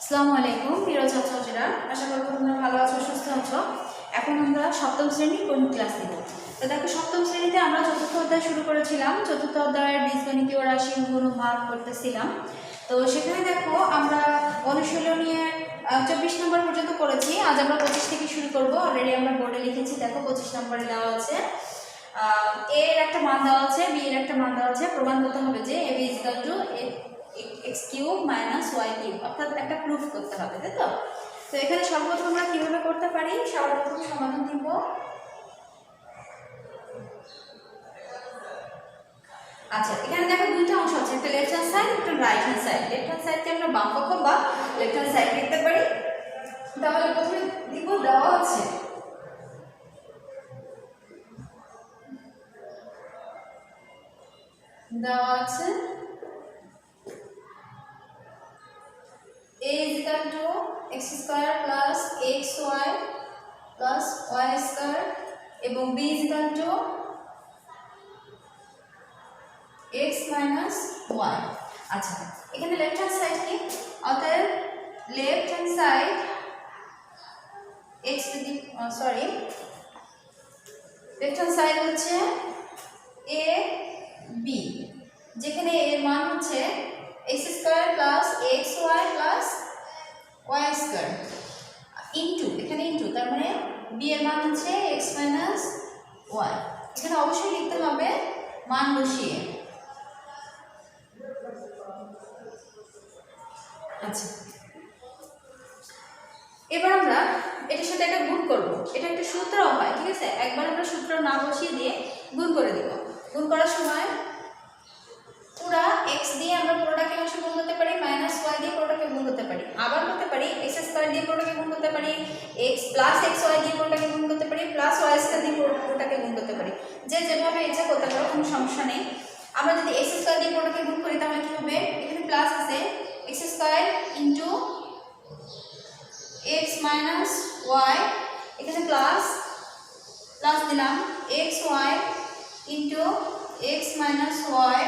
আসসালামু আলাইকুম প্রিয় ছাত্রছাত্রীরা, আশা করি তোমরা ভালো আছো, সুস্থ আছো। এখন আমরা সপ্তম শ্রেণীর গণিত ক্লাস নিব। তো দেখো, সপ্তম শ্রেণীতে আমরা চতুর্থ অধ্যায় শুরু করেছিলাম। চতুর্থ অধ্যায়ের বীজগণিতীয় রাশি গুণ ভাগ করতেছিলাম। তো সেখানে দেখো আমরা অনুশীলনীর 24 নম্বর পর্যন্ত করেছি। আজ আমরা 25 থেকে শুরু করব। অলরেডি আমরা বোর্ডে লিখেছি, দেখো 25 নম্বরে দেওয়া আছে এ এর একটা মান দেওয়া আছে, বি এর একটা মান দেওয়া আছে। প্রমাণ করতে হবে যে A B equal to X cube minus Y cube, অর্থাৎ একটা প্রুফ করতে হবে, তাই তো? তো এখানে সর্বপ্রথম আমরা কিভাবে করতে পারি, সর্বপ্রথম সমাধান দিব। আচ্ছা, এখানে দেখো দুইটা অংশ আছে, একটা লেফট হ্যান্ড সাইড, একটা right hand side. Left hand সাইডকে আমরা বাম পক্ষ বা লেফট হ্যান্ড সাইড লিখতে পারি। তাহলে প্রথমে দিব, দেওয়া আছে a is equal to x square plus xy plus y square এবং b is equal to x minus y। আচ্ছা, এখানে লেফট হ্যান্ড সাইড কি, অতএব left hand side left hand side হচ্ছে a b, যেখানে এর মান হচ্ছে x square plus xy plus y square into, এখানে ইনটু, তার মানে b এর মান হচ্ছে x মাইনাস y। এখানে অবশ্যই লিখতে হবে মান বসিয়ে। আচ্ছা, এবার আমরা এটার সাথে একটা গুণ করব। এটা একটা সূত্র হয়, ঠিক আছে? একবার আমরা সূত্র না বসিয়ে দিয়ে গুণ করে দিব। গুণ করার সময় পুরা x দিয়ে আমরা পুরোটাকে অংশ গুণ করতে পারি, মাইনাস y দিয়ে পুরোটাকে গুণ করতে পারি, আবার করতে পারি x স্কয়ার দিয়ে পুরোটাকে গুণ করতে পারি, x প্লাস xy দিয়ে পুরোটাকে গুণ করতে পারি, প্লাস y স্কয়ার দিয়ে পুরোটাকে গুণ করতে পারি। যে যেভাবে ইচ্ছা করতে পারো, কোনো সমস্যা নেই। আমরা যদি x স্কয়ার দিয়ে পুরোটাকে গুণ করি তাহলে কি হবে, এখানে প্লাস আছে x square into x minus y, এখানে প্লাস দিলাম xy into x minus y,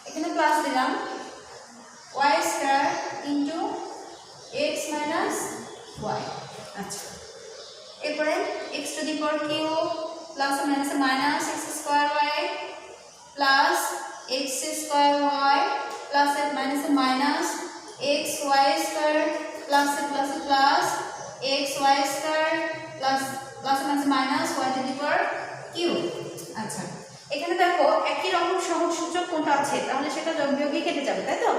এখানে প্লাস দিলাম y square into x minus y। আচ্ছা, এরপরে x to the power cube plus minus minus x square y plus x square y plus minus minus x y square plus plus plus x y square plus plus minus minus y to the power cube. আচ্ছা, এখানে দেখো একই রকম সহজ সূচক কোনটা আছে, তাহলে সেটা যোগ বিয়োগে কেটে যাবে, তাই তো?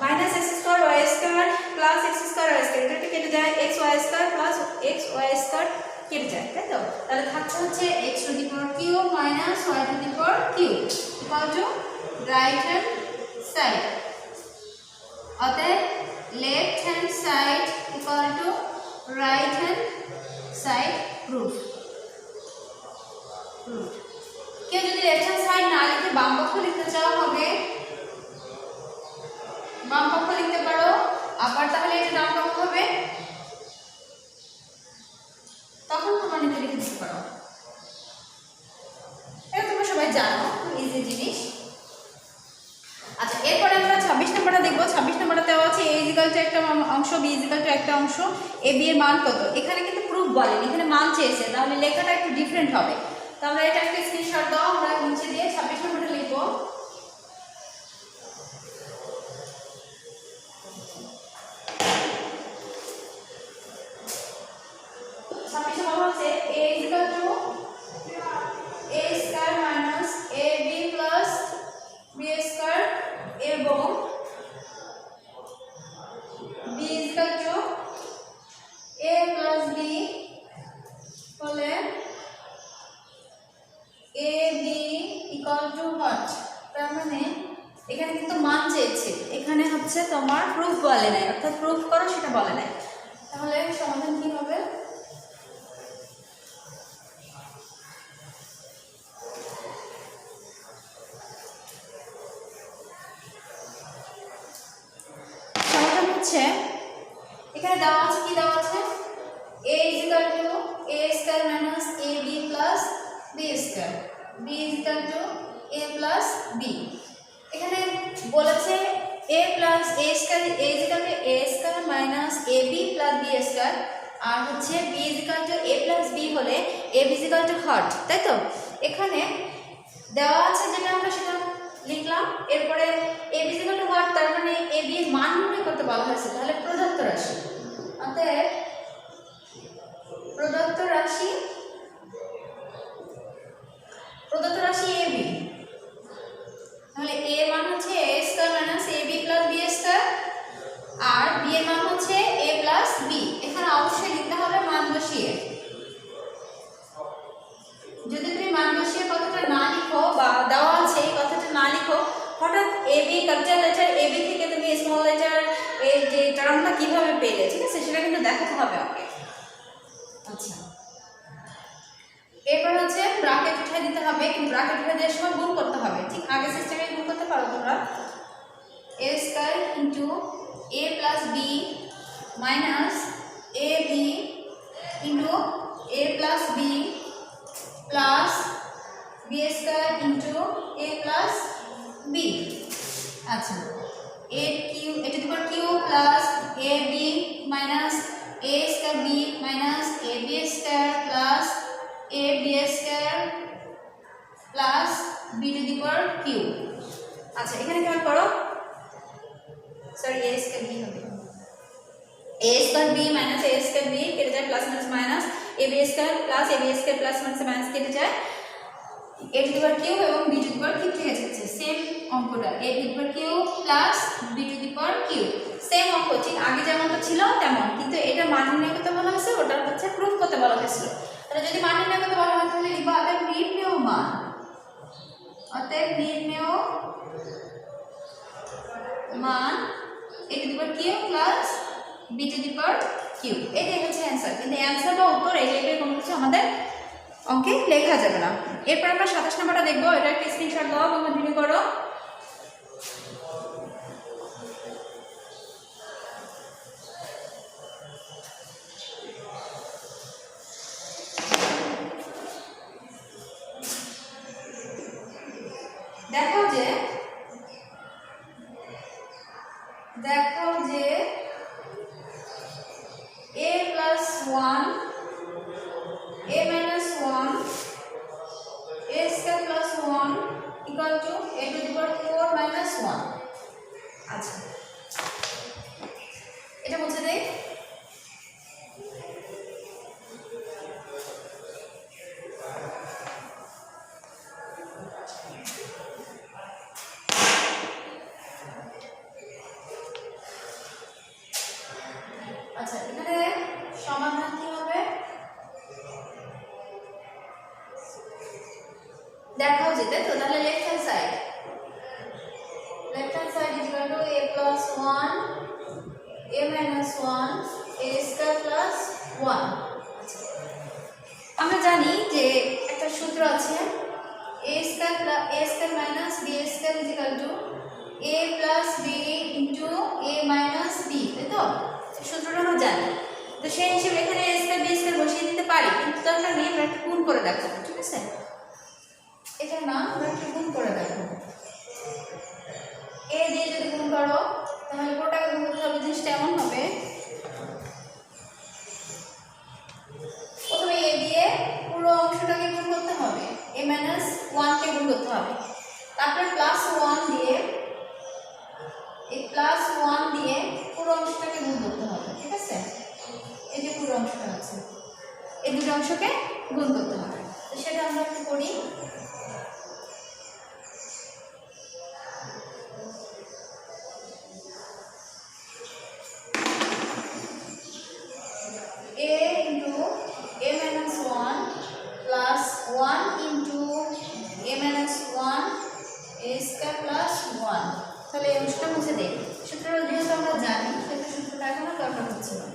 Minus X square Y square plus X square Y square, এটা কেটে যায়, X Y square plus X Y square কেটে যায়, তাই তো? তাহলে থাকছে হচ্ছে X to the power cube minus Y to the power cube equal to right hand side. অতএব left hand side equal to right hand side proof. কেউ যদি লেফট হ্যান্ড সাইড না লিখে বাম পক্ষ লিখতে চাও, হবে বাম পক্ষ লিখতে পারো, আবার তাহলে এটা ডান পক্ষ হবে, তখন প্রমাণিত লিখে দিতে পারো। এটা তোমরা সবাই জানো, ইজি জিনিস। আচ্ছা, এরপরে আমরা 26 নম্বরটা দেখবো। 26 নম্বরটা দেওয়া আছে a ইকুয়াল টু একটা অংশ, b ইকুয়াল টু একটা অংশ, a b এর মান কত। এখানে কিন্তু প্রুফ বলেনি, এখানে মান চেয়েছে, তাহলে লেখাটা একটু ডিফারেন্ট হবে। তো আমরা এটা একটা স্ক্রিনশট দাও, আমরা নিচে দিয়ে 26 নম্বরটা লিখবো। a equal to a square minus ab plus b square এবং b equal to a plus b হলে ab equal to what, তার মানে এখানে কিন্তু মান চেয়েছে, এখানে হচ্ছে তোমার প্রুফ বলে নাই, অর্থাৎ প্রুফ করো সেটা বলে নাই। তাহলে সমাধান কি হবে, এখানে দেওয়া আছে, কি দেওয়া আছে, a is equal to a square minus ab plus b square, b is equal to a plus b। এখানে বলেছে a a plus a square a is equal to a square minus ab plus b square আর হচ্ছে b is equal to a plus b হলে a is equal to heart, তাই তো? এখানে দেওয়া আছে যেটা আমরা সেটা লিখলাম, এরপরে a is equal to heart তার মানে a b এর মান নির্ণয় করতে বলা হয়েছে, তাহলে প্রদত্ত রাশি, অতএব প্রদত্ত রাশি ab, তাহলে a এর মান হচ্ছে a square minus ab plus b square আর b এর মান হচ্ছে a প্লাস b। এখানে অবশ্যই লিখতে হবে মান বসিয়ে, যদি তুমি মান বসিয়ে কথাটা না লিখো বা দেওয়া আছে এই কথাটা না লিখো, হঠাৎ ab ক্যাপিটাল লেটার ab থেকে তুমি স্মল লেটার এই যে টার্মটা কিভাবে পেলে, ঠিক আছে, সেটা কিন্তু দেখাতে হবে আমাকে। আচ্ছা, এরপর হচ্ছে ব্র্যাকেট উঠাই দিতে হবে, কিন্তু ব্র্যাকেট উঠাই দেওয়ার সময় গুণ করতে হবে, ঠিক আগে সিস্টেমে গুণ করতে পারো তোমরা। a square into a plus b minus ab into a plus b plus b square into a plus b। আচ্ছা, a কিউ এটা to power cube plus ab minus a square b minus ab square plus a b square plus b to the power cube. আচ্ছা, এখানে খেয়াল করো, sorry a square b হবে a square b minus a square b কেটে যায় plus minus minus ab square plus ab square plus minus minus কেটে যায় a to the power cube এবং b to the power cube থেকে যাচ্ছে same অঙ্কটা, a to the power cube plus b to the power cube, same অঙ্ক, ঠিক আগে যেমনটা ছিল তেমন, কিন্তু এটা মান নির্ণয় করতে বলা হয়েছে, ওটা হচ্ছে প্রুফ করতে বলা হয়েছিল। তাহলে যদি মান নির্ণয় করতে বলা হয় তাহলে লিখবা অতএব নির্ণেয় মান, অতএব নির্ণেয় মান a to the power cube plus b to the power cube, এটাই হচ্ছে অ্যান্সার। কিন্তু অ্যান্সার বা উত্তর এই টাইপের কোনো কিছু আমাদের অঙ্কে লেখা যাবে না। এরপর আমরা 27 নম্বরটা দেখবো, এটা একটা স্ক্রিনশট দাও এবং কন্টিনিউ করো। দেখো যে a plus 1 a minus 1 a square plus 1 equal to a to the power 4 minus 1। আচ্ছা, এটা মুছে দেই। আচ্ছা, এখানে সমাধান কি হবে দেখাও যেতে, তো তাহলে left hand side is equal to a plus 1 a minus 1 a square plus 1। আমরা জানি যে একটা সূত্র আছে a square minus b square is equal to a plus b into a minus b, তাই তো? সূত্রটা আমরা জানি, তো সেই হিসেবে এখানে a স্কয়ার b স্কয়ার বসিয়ে দিতে পারি, কিন্তু দরকার নেই, আমরা একটু গুণ করে দেখাবো, ঠিক আছে? এখানে না, আমরা একটু গুণ করে দেখাবো। a দিয়ে যদি গুণ করো তাহলে পুরোটাকে গুণ করতে হবে, জিনিসটা এমন হবে, প্রথমে a দিয়ে পুরো অংশটাকে গুণ করতে হবে, a minus 1 কে গুণ করতে হবে, তারপর প্লাস 1 দিয়ে এই প্লাস 1 দিয়ে পুরো অংশটাকে গুণ করতে হবে, ঠিক আছে? এই যে পুরো অংশটা আছে, এই দুটো অংশকে গুণ করতে হবে, তো সেটা আমরা একটু করি। a into a minus 1 plus 1 into a minus 1 a square plus 1, তাহলে এই অংশটা মুছে দেই। সূত্রটা যেহেতু আমরা জানি সেটা সূত্রটা এখন আর দরকার হচ্ছে না।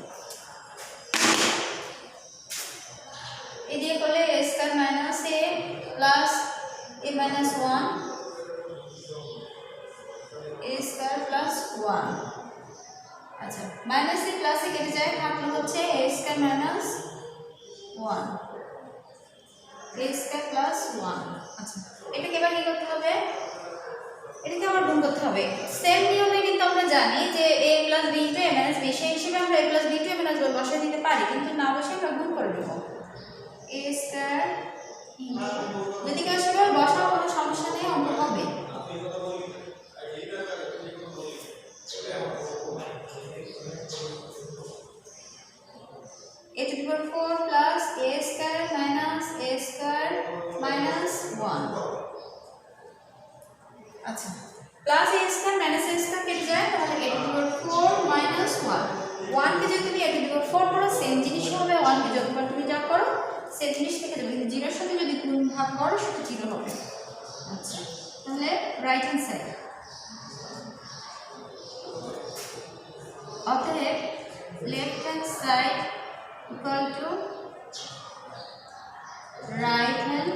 এই দিয়ে করলে a square minus a plus a minus 1 a square plus 1। আচ্ছা, মাইনাস এ প্লাস এ কেটে যায়, থাকলো হচ্ছে a square minus 1 a square plus 1। আচ্ছা, এটাকে এবার কি করতে হবে, এটাকে আবার গুণ করতে হবে। সেম নিয়মে কিন্তু আমরা জানি যে a plus b into a minus b, সেই হিসেবে আমরা a plus b into a minus b বসিয়ে দিতে পারি, কিন্তু না বসে আমরা গুণ করে দেবো a স্কয়ার। যদি কেউ সেভাবে বসাও কোনো সমস্যা নেই, অঙ্ক হবে। a to the power 4 plus a square minus a square minus 1। আচ্ছা, plus a square minus a square কেটে যায়, তাহলে a to the power 4 minus 1। 1 কে যদি তুমি a to the power 4 করো সেম জিনিস হবে, 1 কে যতবার তুমি যা করো সেম জিনিস থেকে যাবে, কিন্তু 0 এর সাথে যদি গুণ ভাগ করো সেটা 0 হবে। আচ্ছা, তাহলে রাইট হ্যান্ড সাইড অতএব left hand side equal to right hand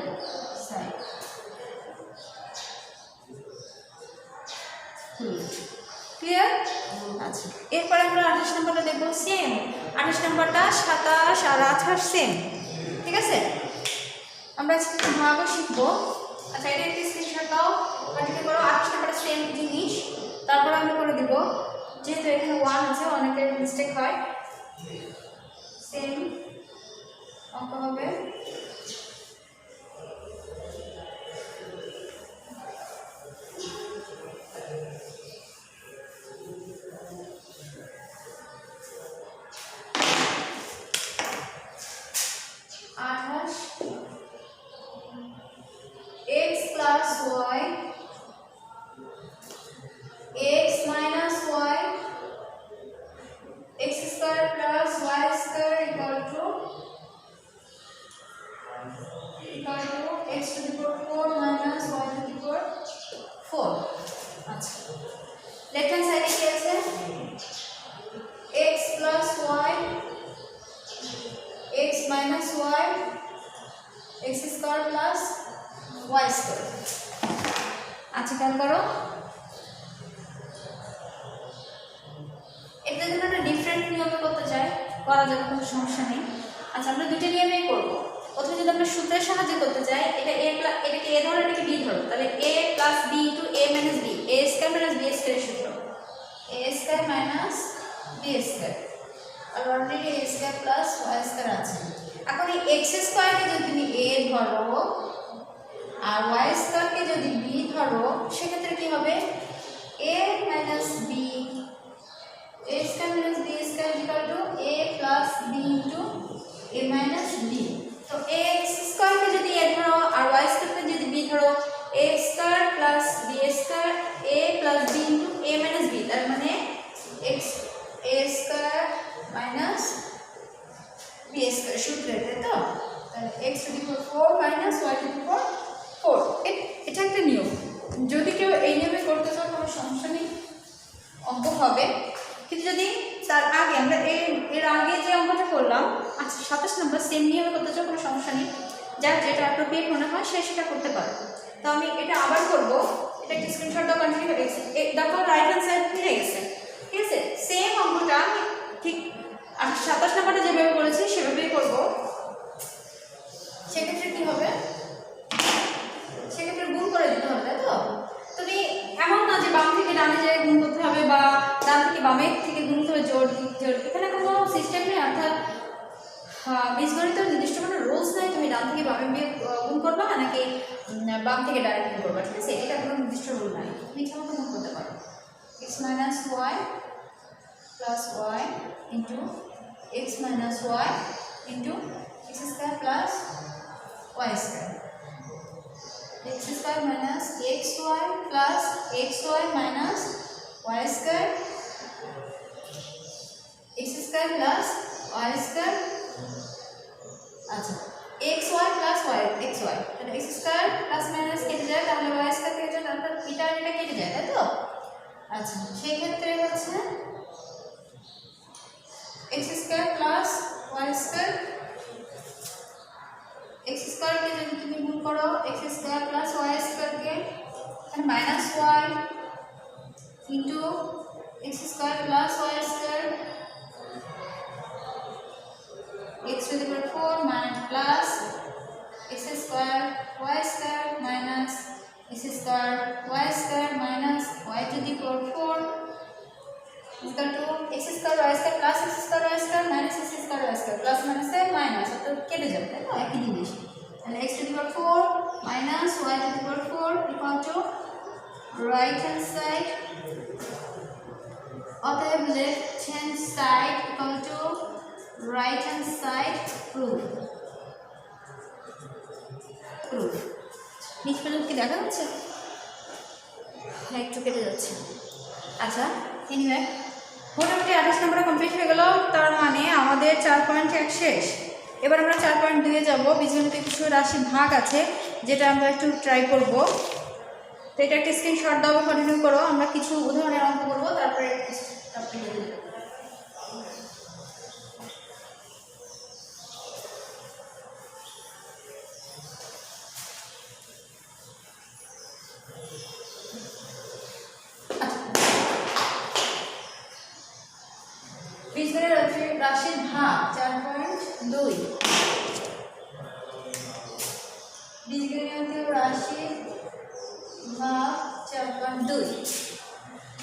side। Clear? আচ্ছা, এরপরে আমরা 28 নম্বরটা দেখব। সেম 28 নম্বরটা 27 আর 28 সেম, ঠিক আছে? আমরা আজকে ভাগও শিখবো। আচ্ছা, এটা একটি স্ক্রিনশট দাও, কন্টিনিউ করো। 28 নম্বরটা সেম জিনিস, তারপর আমরা করে দিব, যেহেতু এখানে 1 আছে অনেকের মিস্টেক হয়। সেম অঙ্ক হবে x plus y x minus y x square plus y square equal to x to the power 4 minus y to the power 4। আচ্ছা, লেফট হ্যান্ড সাইডে কি আছে? x plus y x minus y x square plus y square। আচ্ছা, খেয়াল করো, এটা যদি আমরা ডিফারেন্ট নিয়মে করতে চাই করা যাবে, কোনো সমস্যা নেই। আচ্ছা, আমরা দুটো নিয়মেই করবো। প্রথমে যদি আমরা সূত্রের সাহায্যে করতে চাই, এটাকে a ধরো, এটাকে b ধরো, তাহলে a plus b into a minus b, a square minus b স্কয়ারের সূত্র a square minus b square, আর already a square plus y square আছে। এখন এই x স্কয়ারকে যদি তুমি a ধরো আর y স্কয়ারকে যদি b ধরো, সেক্ষেত্রে কি হবে? a minus b a square minus b square equal to a plus b into a minus b। তো x স্কয়ারকে যদি a ধরো আর y স্কয়ারকে যদি b ধরো, a square plus b square a plus b into a minus b, তার মানে x a square minus b square সূত্র এটা। তো তাহলে x to the power 4 minus y to the power 4, এটা একটা নিয়ম। যদি কেউ এই নিয়মে করতে চাও কোনো সমস্যা নেই, অঙ্ক হবে। কিন্তু যদি তার আগে আমরা এর আগে যে অঙ্কটা করলাম, আচ্ছা 27 নম্বর, সেম নিয়মে করতে চাও কোনো সমস্যা নেই, যার যেটা অ্যাপ্রোপ্রিয়েট মনে হয় সে সেটা করতে পারে। তো আমি এটা আবার করব, এটা একটা স্ক্রিনশট দাও, কন্টিনিউ করে দেখো রাইট হ্যান্ড সাইড ফিরে গেছে, ঠিক আছে? সেম অঙ্কটা আমি ঠিক 27 নম্বরটা যেভাবে করেছি সেভাবেই করব। সেক্ষেত্রে কি হবে? সেক্ষেত্রে গুণ করে দিতে হবে, তাই তো? তুমি এমন না যে বাম থেকে ডানে যায় গুণ করতে হবে বা ডান থেকে বামে থেকে গুণ করতে হবে জোর, এখানে কোনো সিস্টেম নেই। অর্থাৎ বীজগণিতের নির্দিষ্ট কোনো রুলস নাই তুমি ডান থেকে বামে গুণ করবা নাকি বাম থেকে ডানে গুণ করবা, ঠিক আছে? এটা কোনো নির্দিষ্ট রুল নাই, তুমি ইচ্ছা মতো গুণ করতে পারো। x minus y plus y into x minus y into x square plus y square, x square minus xy plus xy minus y square, x square plus y square। আচ্ছা, xy plus y xy, তাহলে x square plus minus কেটে যায়, তাহলে y square কেটে যায়, তাহলে এটা এটা কেটে যায়, তাই তো? আচ্ছা, সেই ক্ষেত্রে হচ্ছে x square plus y square, x square কে যদি তুমি গুণ করো x square plus y square কে, তাহলে minus y into x square plus y square x to the power 4 minus plus x square y square minus x square Y square minus Y to the power 4 equal to X square Y square plus X square Y square minus X square Y square plus মাইনাসে minus অর্থাৎ কেটে যাবে তাই না একই জিনিস তাহলে X to the power 4 minus Y to the power 4 equal to right hand side অতএব left hand side equal to right hand side proof নিচ পর্যন্ত কি দেখা যাচ্ছে একটু কেটে যাচ্ছে আচ্ছা এনিওয়ে মোটামুটি 28 নম্বরে কমপ্লিট হয়ে গেল তার মানে আমাদের 4.1 শেষ এবার আমরা 4.2 এ যাব বীজগণিতে কিছু রাশি ভাগ আছে যেটা আমরা একটু ট্রাই করব তো এটা একটা স্ক্রিনশট দাও কন্টিনিউ করো আমরা কিছু উদাহরণের অঙ্ক করব তারপরে বীজগণিতের রাশির ভাগ 4.2 বীজগণিতীয় রাশির ভাগ 4.2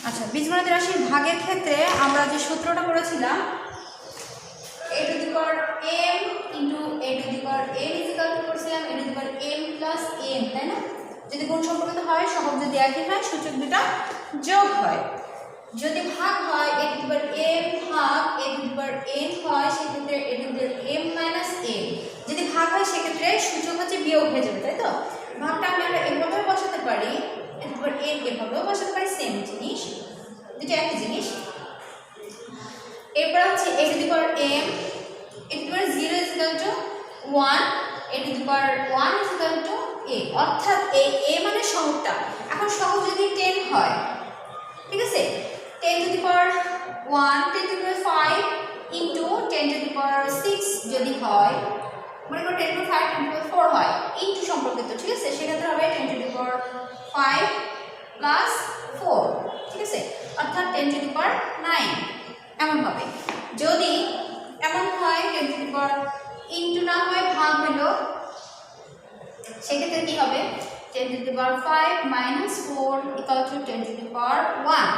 আচ্ছা বীজগণিত রাশির ভাগের ক্ষেত্রে আমরা যে সূত্রটা করেছিলাম a to the power m into a to the power n is equal to করেছিলাম a to the power m plus n তাই না যদি গুণ সম্পর্কিত হয় সহগ যদি একই হয় সূচক দুটো যোগ হয় যদি ভাগ হয় a to the power m ভাগ a to the power n হয় সেক্ষেত্রে a to the power m minus n যদি ভাগ হয় সেক্ষেত্রে সূচক হচ্ছে বিয়োগ হয়ে যাবে তাই তো ভাগটা আমরা এভাবেও বসাতে পারি a to the power n এভাবেও বসাতে পারি সেম জিনিস দুটো একই জিনিস এরপর হচ্ছে a to the power m a to the power 0 is equal to 1 a to the power 1 is equal to a অর্থাৎ এই a মানে সহগটা এখন সহগ যদি 10 হয় ঠিক আছে 10 to the power 1 10 to the power 5 into 10 to the power 6 যদি হয় মনে করো 10 টু 5 10 টু দি পাওয়ার 4 হয় ইনটু সম্পর্কিত ঠিক আছে সেক্ষেত্রে হবে 10 টু দি পাওয়ার 5 প্লাস 4 ঠিক আছে অর্থাৎ 10 টু দি পাওয়ার 9 এমন হবে যদি এমন হয় 10 টু দি পাওয়ার ইনটু না হয় ভাগ হলো সেক্ষেত্রে কি হবে 10 to the power 5 minus 4 equal to 10 to the power 1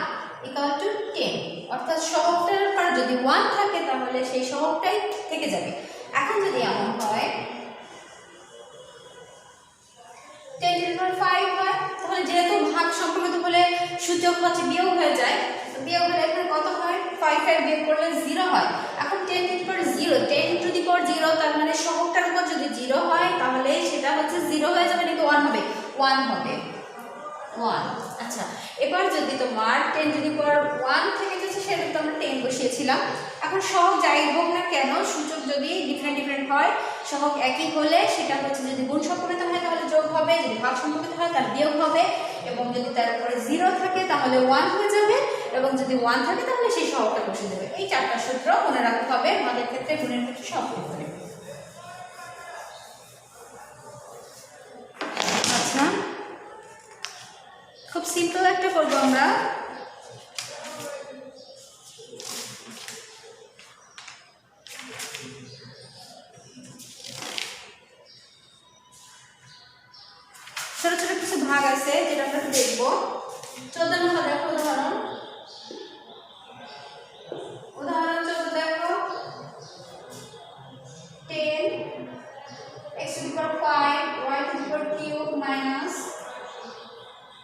equal to 10 অর্থাৎ সহগটার পর যদি 1 থাকে তাহলে সেই সহগটাই থেকে যাবে এখন যদি এমন হয় 10 to the power 5 হয় তাহলে যেহেতু ভাগ সম্পর্কিত বলে সূচক হচ্ছে বিয়োগ হয়ে যায় তো বিয়োগ হলে এখানে কত হয় 5 5 বিয়োগ করলে 0 হয় এখন 10 to the power 0 10 to the power 0 তার মানে সহগটার উপর যদি 0 হয় তাহলে সেটা হচ্ছে 0 হয়ে যাবে নাকি 1 হবে 1 হবে 1 আচ্ছা এবার যদি তোমার 10 to the power 1 থেকে যাচ্ছে সেটা তো আমরা 10 বসিয়েছিলাম এখন সহগ যাই হোক না কেন সূচক যদি ডিফারেন্ট হয় সহগ একই হলে সেটা হচ্ছে যদি গুণ সম্পর্কিত হয় তাহলে যোগ হবে যদি ভাগ সম্পর্কিত হয় তাহলে বিয়োগ হবে এবং যদি তার উপরে 0 থাকে তাহলে 1 হয়ে যাবে এবং যদি 1 থাকে তাহলে সেই সহগটা বসে যাবে এই চারটা সূত্র মনে রাখতে হবে ভাগের ক্ষেত্রে গুণের ক্ষেত্রে সব ক্ষেত্রে আচ্ছা খুব সিম্পল একটা করব আমরা ছোট ছোট কিছু ভাগ আছে যেটা আমরা দেখব 14 নম্বর দেখো উদাহরণ 14 দেখো 10 x to the power 5 y to the power cube minus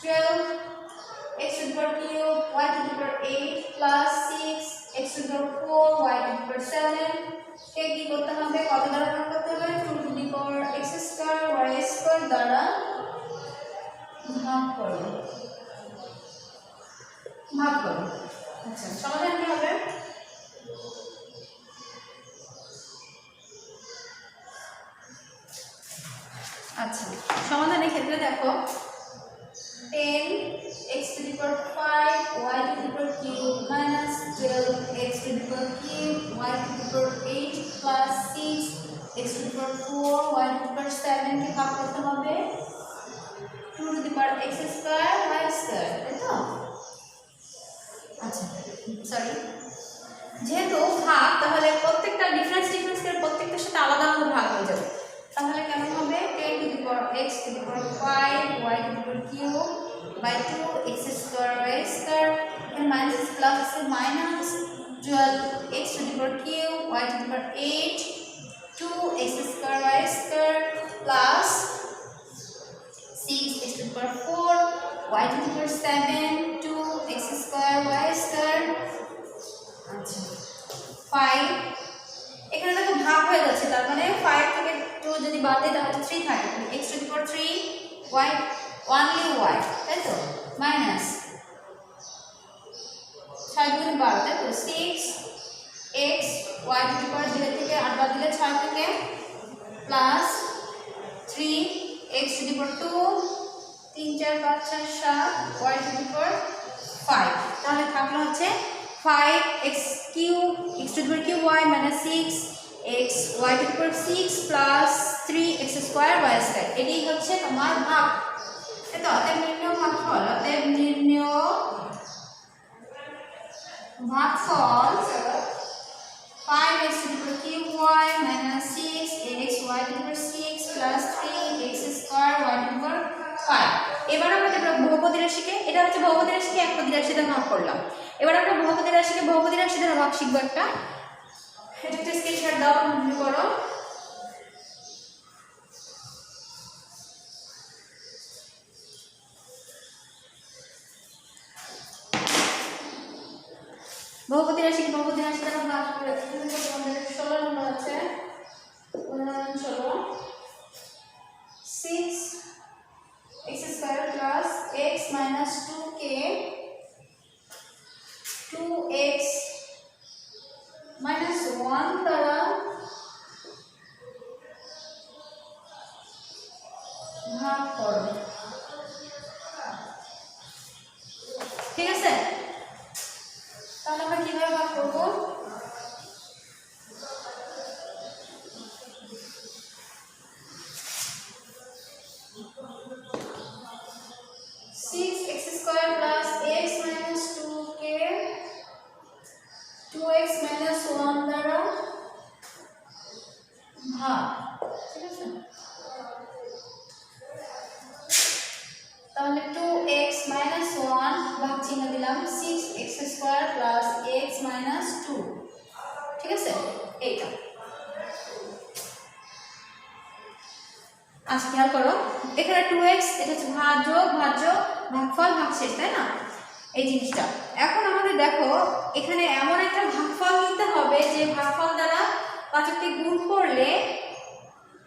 12 x to the power cube y to the power 8 plus 6 x to the power 4 y to the power 7 কে কি করতে হবে কত দ্বারা ভাগ করতে হবে 2 to the power x square y square দ্বারা ভাগ করো আচ্ছা সমাধান কি হবে আচ্ছা সমাধানের ক্ষেত্রে দেখো 10 x to the power 5 y to the power cube minus 12 x to the power cube y to the power 8 plus 6 x to the power 4 y to the power 7 কে ভাগ করতে হবে 2 to the power x square y square তাই তো আচ্ছা sorry যেহেতু ভাগ তাহলে প্রত্যেকটা ডিফারেন্স করে প্রত্যেকটার সাথে আলাদা আলাদা ভাগ হয়ে যাবে তাহলে কেমন হবে 10 to the power x to the power 5 y to the power cube by 2 x square y square and minus plus is minus 12 x to the power cube y to the power 8 2 x square y square plus 6 x to the power 4 y to the power 7 2 x square y square আচ্ছা 5 এখানে দেখো ভাগ হয়ে যাচ্ছে তার মানে 5 থেকে 2 যদি বাদ দেই তাহলে 3 থাকে x to the power 3 y only y তাই তো মাইনাস 6 গুণ 12 তাই তো 6 x y to the power 0 থেকে 8 বাদ দিলে 6 থেকে plus 3 x to the power 2 3 4 5 6 7 y to the power 5 তাহলে থাকলো হচ্ছে 5 x cube x to the power cube y minus 6 x y to the power 6 plus 3 x square y square এটাই হচ্ছে তোমার ভাগ এটা অতএব নির্ণয় ভাগফল অতএব নির্ণয় ভাগফল 5 x to the power cube y minus 6 x y to the power 6 plus 3 x square y to the power 5 এবার আমরা দেখব বহুপদী রাশিকে এটা হচ্ছে বহুপদী রাশিকে একপদী রাশি দ্বারা ভাগ করলাম এবার আমরা বহুপদী রাশিকে বহুপদী রাশি দ্বারা ভাগ শিখব একটা এটা একটা স্ক্রিনশট দাও নোট করো बहुपदी राशि দ্বারা ভাগ করে এখানে আমাদের 16 নম্বর আছে উদাহরণ 16 6 x square plus x minus 2k 2x minus 1 দ্বারা ভাগ করো ঠিক আছে তাহলে আমরা কিভাবে ভাগ করব 6x square plus x minus 2k 2x minus 1 দ্বারা ভাগ ঠিক আছে তাহলে 2x minus 1 ভাগ চিহ্ন দিলাম 6x square plus x minus 2 ঠিক আছে এইটা আচ্ছা খেয়াল করো এখানে 2x এটা হচ্ছে ভাজ্য ভাগফল ভাগশেষ তাই না এই জিনিসটা এখন আমাদের দেখো এখানে এমন একটা ভাগফল নিতে হবে যে ভাগফল দ্বারা পাঁচকে গুণ করলে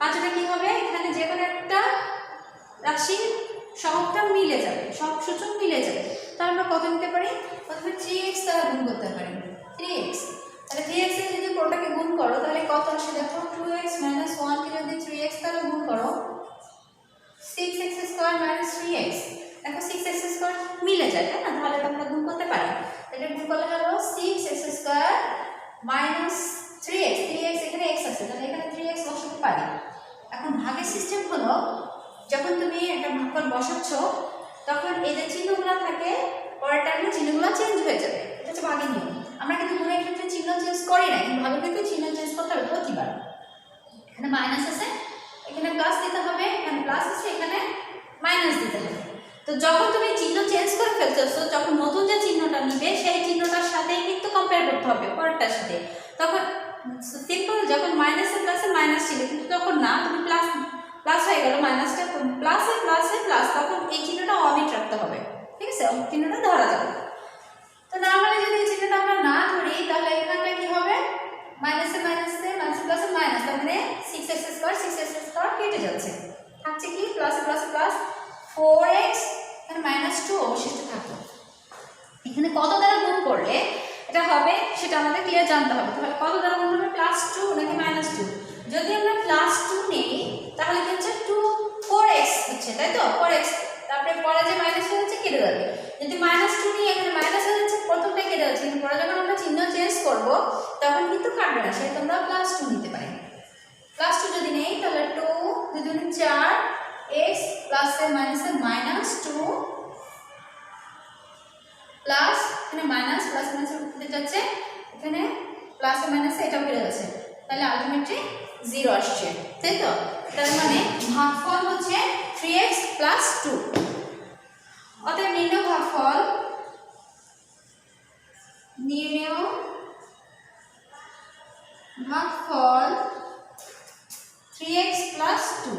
পাঁচটা কি হবে এখানে যে কোনো একটা রাশির সহগটা মিলে যাবে সব সূচক মিলে যাবে তাহলে আমরা কত নিতে পারি প্রথমে 3x দ্বারা গুণ করতে পারি 3x তাহলে 3x এর যদি পুরোটাকে গুণ করো তাহলে কত আসে দেখো 2x 1 কে যদি 3x দ্বারা গুণ করো 6x স্কয়ার 3x দেখো 6x স্কয়ার মিলে যায় তাই না তাহলে আমরা গুণ করতে পারি এটা গুণ করলে হলো 6x স্কয়ার 3x 3x এখানে x আছে তাহলে এখানে 3x বসাতে পারি এখন ভাগের সিস্টেম হলো যখন তুমি একটা ভাগফল বসাচ্ছ তখন এই যে চিহ্নগুলো থাকে পরের টাইমে চিহ্নগুলো চেঞ্জ হয়ে যাবে এটা হচ্ছে ভাগের নিয়ম আমরা কিন্তু গুণের ক্ষেত্রে চিহ্ন চেঞ্জ করি না কিন্তু ভাগের ক্ষেত্রে চিহ্ন চেঞ্জ করতে হবে প্রতিবার এখানে মাইনাস আছে এখানে প্লাস দিতে হবে এখানে প্লাস আছে এখানে মাইনাস দিতে হবে তো যখন তুমি চিহ্ন চেঞ্জ করে ফেলছো যখন নতুন যে চিহ্নটা নিবে সেই চিহ্নটার সাথেই কিন্তু কম্পেয়ার করতে হবে পরেরটার সাথে তখন সিম্পল যখন মাইনাসে প্লাসে মাইনাস ছিল কিন্তু তখন না তুমি প্লাস হয়ে গেল মাইনাসটা প্লাসে প্লাস তখন এই চিহ্নটা অমিট রাখতে হবে ঠিক আছে চিহ্নটা ধরা যাবে তো নরমালি যদি এই চিহ্নটা আমরা না ধরি তাহলে এখানটা কি হবে মাইনাসে প্লাসে মাইনাস তার মানে 6x স্কয়ার কেটে যাচ্ছে থাকছে কি প্লাসে প্লাস 4x এখানে -2 অবশিষ্ট থাকলো এখানে কত দ্বারা গুণ করলে এটা হবে সেটা আমাদের ক্লিয়ার জানতে হবে তাহলে কত দ্বারা গুণ হবে +2 নাকি -2 যদি আমরা +2 নেই তাহলে কি হচ্ছে 4x হচ্ছে তাই তো 4x তারপরে পরে যে মাইনাস হচ্ছে কেটে যাবে যদি -2 নিই এখানে মাইনাস হয়ে যাচ্ছে প্রথমটা কেটে যাচ্ছে কিন্তু পরে যখন আমরা চিহ্ন চেঞ্জ করব তখন কিন্তু কাটবে না সেটা তোমরা +2 নিতে পারি +2 যদি নেই তাহলে 2 2 4 x প্লাসে মাইনাসে -2 প্লাস এখানে মাইনাস প্লাস মাইনাস উঠতে যাচ্ছে এখানে প্লাসে মাইনাসে এটাও কেটে যাচ্ছে তাহলে আলটিমেটলি 0 আসছে তাই তো তার মানে ভাগফল হচ্ছে 3x প্লাস 2। অতএব নির্ণয় ভাগফল, নির্ণয় ভাগফল 3x প্লাস 2।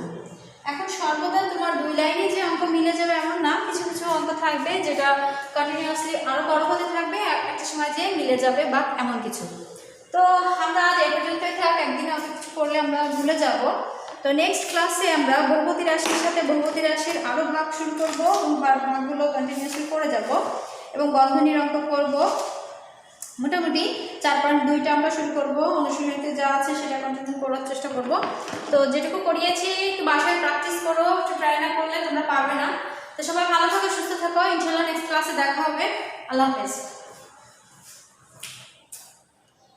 এখন সর্বদা তোমার দুই লাইনে যে অঙ্ক মিলে যাবে এমন না, কিছু কিছু অঙ্ক থাকবে যেটা কন্টিনিউয়াসলি আরো বড় হতে থাকবে, একটা সময় যে মিলে যাবে বা এমন কিছু। তো আমরা আজ এই পর্যন্তই থাক, একদিনে অত কিছু করলে আমরা ভুলে যাব। তো নেক্সট ক্লাসে আমরা বহুপদী রাশির সাথে বহুপদী রাশির আরো ভাগ শুরু করব এবং ভাগগুলো কন্টিনিউয়াসলি করে যাব এবং বন্ধনীর অঙ্ক করব। মোটামুটি 4.2টা আমরা শুরু করব, অনুশীলনীতে যা আছে সেটা কন্টিনিউ করার চেষ্টা করব। তো যেটুকু করিয়েছি একটু বাসায় প্র্যাকটিস করো, একটু ট্রাই না করলে তোমরা পারবে না। তো সবাই ভালো থাকো, সুস্থ থাকো, ইনশাআল্লাহ নেক্সট ক্লাসে দেখা হবে। আল্লাহ হাফেজ।